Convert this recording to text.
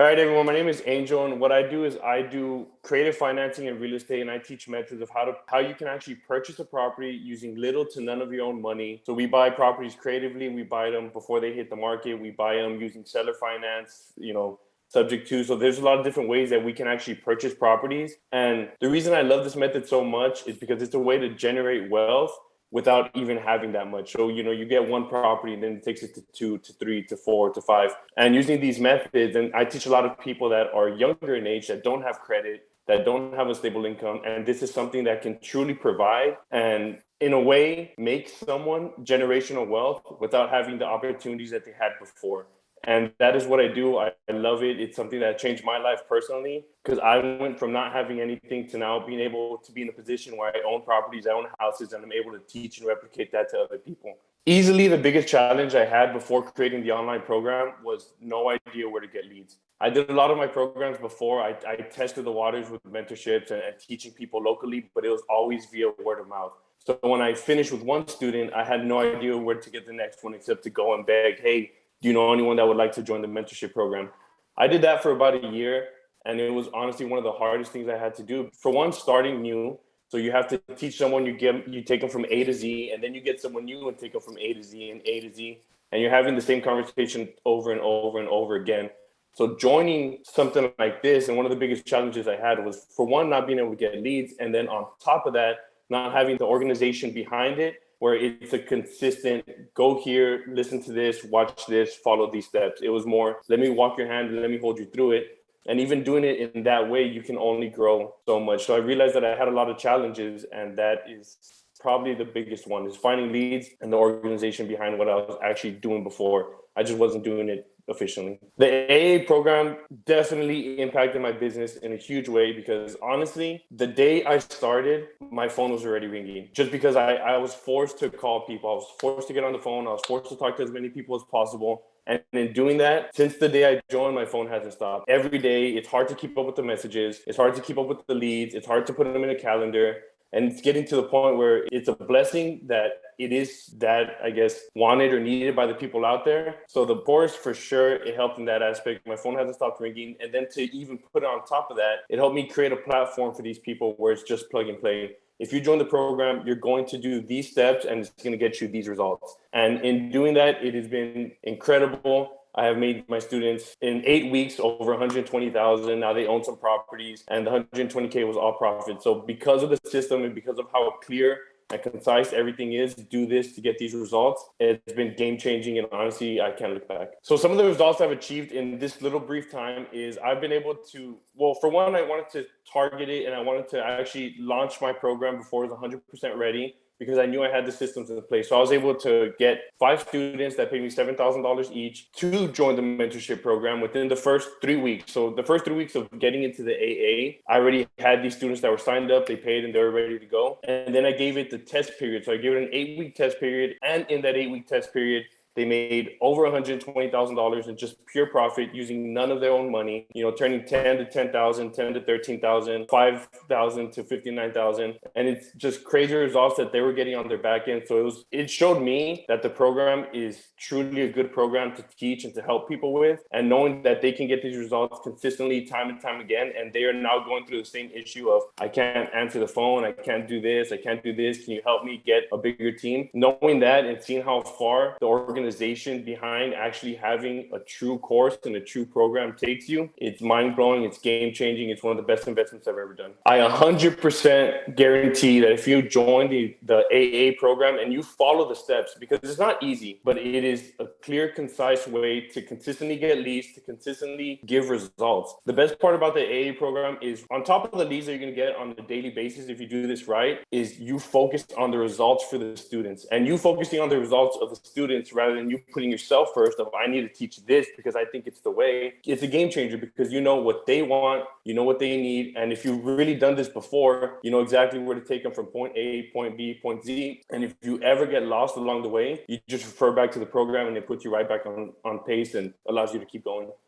All right, everyone. My name is Angel, and what I do is I do creative financing and real estate, and I teach methods of how you can actually purchase a property using little to none of your own money. So we buy properties creatively. We buy them before they hit the market. We buy them using seller finance. Subject to. So there's a lot of different ways that we can actually purchase properties. And the reason I love this method so much is because it's a way to generate wealth without even having that much. So, you get one property and then it takes it to two, to three, to four, to five. And using these methods, and I teach a lot of people that are younger in age that don't have credit, that don't have a stable income. And this is something that can truly provide and in a way make someone generational wealth without having the opportunities that they had before. And that is what I do. I love it. It's something that changed my life personally because I went from not having anything to now being able to be in a position where I own properties, I own houses, and I'm able to teach and replicate that to other people. Easily the biggest challenge I had before creating the online program was no idea where to get leads. I did a lot of my programs before. I tested the waters with mentorships and teaching people locally, but it was always via word of mouth. So when I finished with one student, I had no idea where to get the next one except to go and beg, hey, do you know anyone that would like to join the mentorship program? I did that for about a year, and it was honestly one of the hardest things I had to do. For one, starting new. So you have to teach someone, you take them from A to Z, and then you get someone new and take them from A to Z and A to Z. And you're having the same conversation over and over and over again. So joining something like this, and one of the biggest challenges I had was, for one, not being able to get leads. And then on top of that, not having the organization behind it, where it's a consistent go here, listen to this, watch this, follow these steps. It was more, let me walk your hand and let me hold you through it. And even doing it in that way, you can only grow so much. So I realized that I had a lot of challenges, and that is probably the biggest one, is finding leads and the organization behind what I was actually doing before. I just wasn't doing it efficiently. The AA program definitely impacted my business in a huge way because honestly, the day I started, my phone was already ringing just because I was forced to call people. I was forced to get on the phone. I was forced to talk to as many people as possible. And in doing that, since the day I joined, my phone hasn't stopped. Every day, it's hard to keep up with the messages. It's hard to keep up with the leads. It's hard to put them in a calendar. And it's getting to the point where it's a blessing that it is that, I guess, wanted or needed by the people out there. So the course, for sure, it helped in that aspect. My phone hasn't stopped ringing. And then to even put it on top of that, it helped me create a platform for these people where it's just plug and play. If you join the program, you're going to do these steps and it's going to get you these results. And in doing that, it has been incredible. I have made my students in 8 weeks over 120,000. Now they own some properties, and the 120K was all profit. So because of the system and because of how clear and concise everything is, do this to get these results, it's been game changing. And honestly, I can't look back. So some of the results I've achieved in this little brief time is I've been able to, well, for one, I wanted to target it and I wanted to actually launch my program before it was 100% ready, because I knew I had the systems in place. So I was able to get 5 students that paid me $7,000 each to join the mentorship program within the first 3 weeks. So the first 3 weeks of getting into the AA, I already had these students that were signed up, they paid, and they were ready to go. And then I gave it the test period. So I gave it an 8-week test period. And in that 8-week test period, they made over $120,000 in just pure profit using none of their own money, turning 10 to 10,000, 10 to 13,000, 5,000 to 59,000. And it's just crazy results that they were getting on their back end. So it showed me that the program is truly a good program to teach and to help people with, and knowing that they can get these results consistently time and time again. And they are now going through the same issue of, I can't answer the phone. I can't do this. I can't do this. Can you help me get a bigger team? Knowing that and seeing how far the organization behind actually having a true course and a true program takes you, it's mind-blowing, it's game-changing, it's one of the best investments I've ever done. I 100% guarantee that if you join the AA program and you follow the steps, because it's not easy, but it is a clear, concise way to consistently get leads, to consistently give results. The best part about the AA program is, on top of the leads that you're going to get on a daily basis if you do this right, is you focus on the results for the students, and you focusing on the results of the students rather than you putting yourself first of, I need to teach this because I think it's the way. It's a game changer because you know what they want, you know what they need. And if you've really done this before, you know exactly where to take them from point A, point B, point Z. And if you ever get lost along the way, you just refer back to the program and it puts you right back on pace and allows you to keep going.